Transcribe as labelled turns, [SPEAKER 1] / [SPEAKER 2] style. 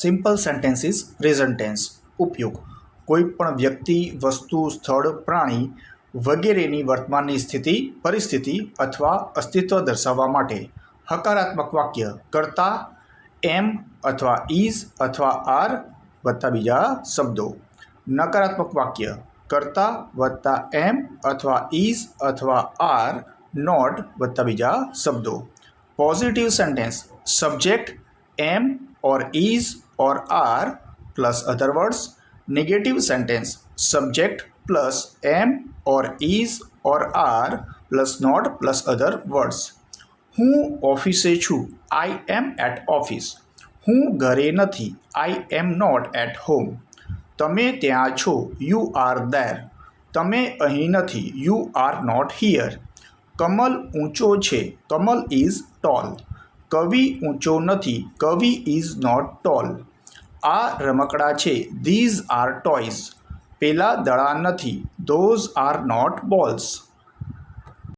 [SPEAKER 1] Simple sentences present tense. ઉપયોગ: કોઈપણ વ્યક્તિ, વસ્તુ, સ્થળ, પ્રાણી વગેરેની વર્તમાનની સ્થિતિ, પરિસ્થિતિ અથવા અસ્તિત્વ દર્શાવવા માટે. હકારાત્મક વાક્ય: કરતા, એમ અથવા ઇઝ અથવા આર વત્તા બીજા શબ્દો. નકારાત્મક વાક્ય: કરતા વત્તા એમ અથવા ઇઝ અથવા આર નોટ વત્તા બીજા શબ્દો. Positive sentence: subject am or is or are plus other words. Negative sentence: subject plus am or is or are plus not plus other words. હું ઓફિસે છું. I am at office. હું ઘરે નથી. I am not at home. તમે ત્યાં છો. You are there. તમે અહીં નથી. You are not here. Kamal ઊંચો છે. Kamal is tall. કવિ ઊંચો નથી. કવિ ઇઝ નોટ ટોલ. આ રમકડા છે. These are toys. પેલા દડા નથી. Those are not balls.